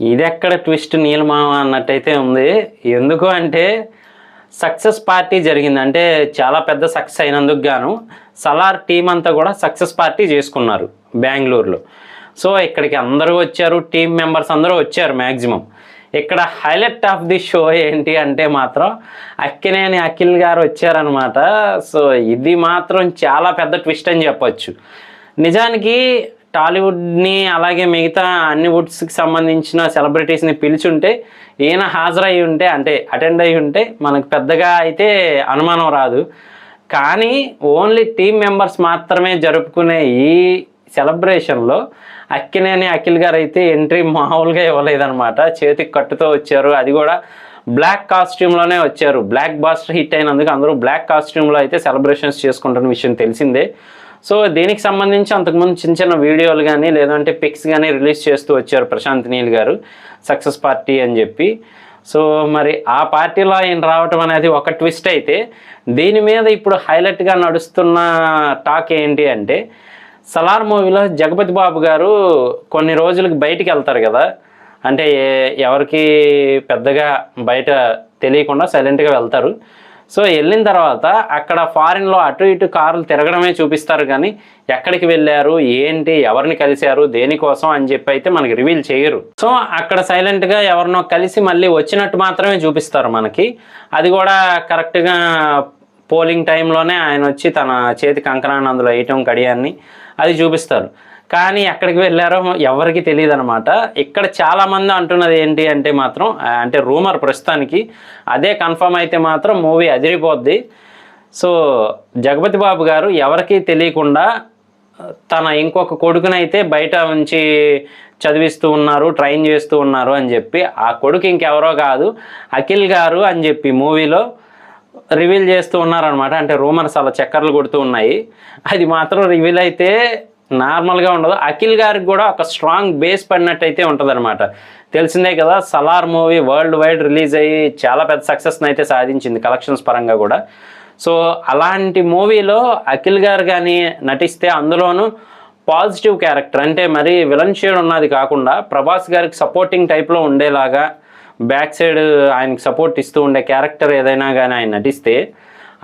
ఇదెక్కడ ట్విస్ట్ నీలమామ అన్నట్టయితే ఉంది. ఎందుకు అంటే సక్సెస్ పార్టీ జరిగింది. అంటే చాలా పెద్ద సక్సెస్ అయినందుకు గాను సలార్ టీం అంతా కూడా సక్సెస్ పార్టీ చేసుకున్నారు బెంగళూరులో. సో ఇక్కడికి అందరూ వచ్చారు, టీం మెంబర్స్ అందరూ వచ్చారు మ్యాక్సిమం. ఇక్కడ హైలైట్ ఆఫ్ ది షో ఏంటి అంటే మాత్రం అక్కినేని అఖిల్ గారు వచ్చారనమాట. సో ఇది మాత్రం చాలా పెద్ద ట్విస్ట్ అని చెప్పొచ్చు. నిజానికి టాలీవుడ్ని అలాగే మిగతా అన్ని వుడ్స్కి సంబంధించిన సెలబ్రిటీస్ని పిలిచుంటే ఈయన హాజరయ్యి ఉంటే అంటే అటెండ్ అయ్యి ఉంటే మనకు పెద్దగా అయితే అనుమానం రాదు. కానీ ఓన్లీ టీం మెంబర్స్ మాత్రమే జరుపుకునే ఈ సెలబ్రేషన్లో అక్కినేని అఖిల్ గారు అయితే ఎంట్రీ మామూలుగా ఇవ్వలేదన్నమాట. చేతికి కట్టుతో వచ్చారు, అది కూడా బ్లాక్ కాస్ట్యూమ్లోనే వచ్చారు. బ్లాక్ బాస్టర్ హిట్ అయినందుకు అందరూ బ్లాక్ కాస్ట్యూమ్లో అయితే సెలబ్రేషన్స్ చేసుకుంటున్న విషయం తెలిసిందే. సో దీనికి సంబంధించి అంతకుముందు చిన్న చిన్న వీడియోలు కానీ లేదంటే పిక్స్ కానీ రిలీజ్ చేస్తూ వచ్చారు ప్రశాంత్ నీల్ గారు సక్సెస్ పార్టీ అని చెప్పి. సో మరి ఆ పార్టీలో ఆయన రావటం అనేది ఒక ట్విస్ట్ అయితే, దీని మీద ఇప్పుడు హైలైట్గా నడుస్తున్న టాక్ ఏంటి అంటే సలార్ మూవీలో జగపతి బాబు గారు కొన్ని రోజులకి బయటికి వెళ్తారు కదా, అంటే ఎవరికి పెద్దగా బయట తెలియకుండా సైలెంట్గా వెళ్తారు. సో వెళ్ళిన తర్వాత అక్కడ ఫారిన్లో అటు ఇటు కార్లు తిరగడమే చూపిస్తారు, కానీ ఎక్కడికి వెళ్ళారు, ఏంటి, ఎవరిని కలిశారు, దేనికోసం అని చెప్పి అయితే మనకి రివీల్ చేయరు. సో అక్కడ సైలెంట్గా ఎవరినో కలిసి మళ్ళీ వచ్చినట్టు మాత్రమే చూపిస్తారు మనకి. అది కూడా కరెక్ట్గా పోలింగ్ టైంలోనే ఆయన వచ్చి తన చేతి కంకణాన్ని అందులో వేయటం కడియాన్ని అది చూపిస్తారు. కానీ ఎక్కడికి వెళ్ళారో ఎవరికి తెలియదు అనమాట. ఇక్కడ చాలామంది అంటున్నది ఏంటి అంటే మాత్రం అంటే రూమర్ ప్రస్తుతానికి అదే కన్ఫర్మ్ అయితే మాత్రం మూవీ అదిరిపోద్ది. సో జగపతి బాబు గారు ఎవరికి తెలియకుండా తన ఇంకొక కొడుకునైతే బయట ఉంచి చదివిస్తూ ఉన్నారు, ట్రైన్ చేస్తూ ఉన్నారు అని చెప్పి, ఆ కొడుకు ఇంకెవరో కాదు అఖిల్ గారు అని చెప్పి మూవీలో రివీల్ చేస్తూ ఉన్నారనమాట. అంటే రూమర్స్ అలా చక్కర్లు కొడుతూ ఉన్నాయి. అది మాత్రం రివీల్ అయితే నార్మల్గా ఉండదు. అఖిల్ గారికి కూడా ఒక స్ట్రాంగ్ బేస్ పడినట్టయితే ఉంటుంది అనమాట. తెలిసిందే కదా, Salaar movie world wide release అయ్యి చాలా పెద్ద సక్సెస్ని అయితే సాధించింది కలెక్షన్స్ పరంగా కూడా. సో అలాంటి మూవీలో అఖిల్ గారు కానీ నటిస్తే అందులోనూ పాజిటివ్ క్యారెక్టర్ అంటే మరి విలన్ షేడ్ ఉన్నది కాకుండా ప్రభాస్ గారికి సపోర్టింగ్ టైప్లో ఉండేలాగా బ్యాక్ సైడ్ ఆయనకి సపోర్ట్ ఇస్తూ ఉండే క్యారెక్టర్ ఏదైనా కానీ ఆయన నటిస్తే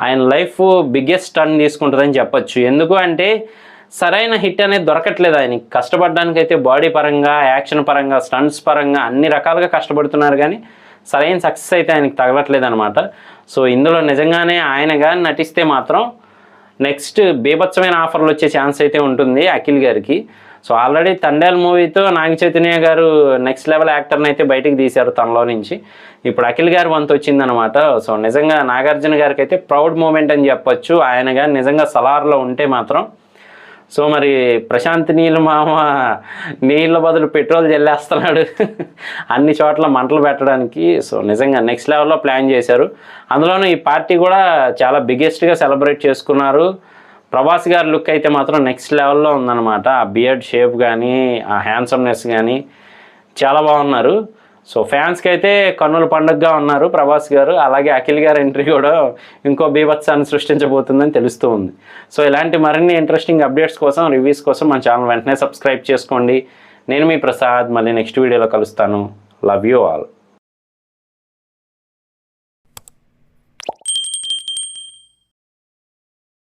ఆయన లైఫ్ బిగ్గెస్ట్ టర్న్ తీసుకుంటుందని చెప్పొచ్చు. ఎందుకు అంటే సరైన హిట్ అనేది దొరకట్లేదు ఆయనకి. కష్టపడడానికి అయితే బాడీ పరంగా, యాక్షన్ పరంగా, స్టంట్స్ పరంగా అన్ని రకాలుగా కష్టపడుతున్నారు, కానీ సరైన సక్సెస్ అయితే ఆయనకి తగలట్లేదు అనమాట. సో ఇందులో నిజంగానే ఆయన కానీ నటిస్తే మాత్రం నెక్స్ట్ బీభత్సమైన ఆఫర్లు వచ్చే ఛాన్స్ అయితే ఉంటుంది అఖిల్ గారికి. సో ఆల్రెడీ తండేల్ మూవీతో నాగ చైతన్య గారు నెక్స్ట్ లెవెల్ యాక్టర్ని అయితే బయటికి తీశారు తనలో నుంచి. ఇప్పుడు అఖిల్ గారి వంతు వచ్చిందనమాట. సో నిజంగా నాగార్జున గారికి అయితే ప్రౌడ్ మూమెంట్ అని చెప్పొచ్చు. ఆయన కానీ నిజంగా సలార్లో ఉంటే మాత్రం. సో మరి ప్రశాంత్ నీల్ మామ నీళ్ళ బదులు పెట్రోల్ జల్లేస్తున్నాడు అన్ని చోట్ల మంటలు పెట్టడానికి. సో నిజంగా నెక్స్ట్ లెవెల్లో ప్లాన్ చేశారు. అందులోనూ ఈ పార్టీ కూడా చాలా బిగ్గెస్ట్గా సెలబ్రేట్ చేసుకున్నారు. ప్రభాస్ గారి లుక్ అయితే మాత్రం నెక్స్ట్ లెవెల్లో ఉందన్నమాట. ఆ బియర్డ్ షేప్ కానీ, ఆ హ్యాండ్సమ్నెస్ కానీ చాలా బాగున్నారు. సో ఫ్యాన్స్కి అయితే కన్నుల పండుగగా ఉన్నారు ప్రభాస్ గారు. అలాగే అఖిల్ గారి ఎంట్రీ కూడా ఇంకో బీభత్సాన్ని సృష్టించబోతుందని తెలుస్తూ ఉంది. సో ఇలాంటి మరిన్ని ఇంట్రెస్టింగ్ అప్డేట్స్ కోసం, రివ్యూస్ కోసం మన ఛానల్ వెంటనే సబ్స్క్రైబ్ చేసుకోండి. నేను మీ ప్రసాద్, మళ్ళీ నెక్స్ట్ వీడియోలో కలుస్తాను. Love you all.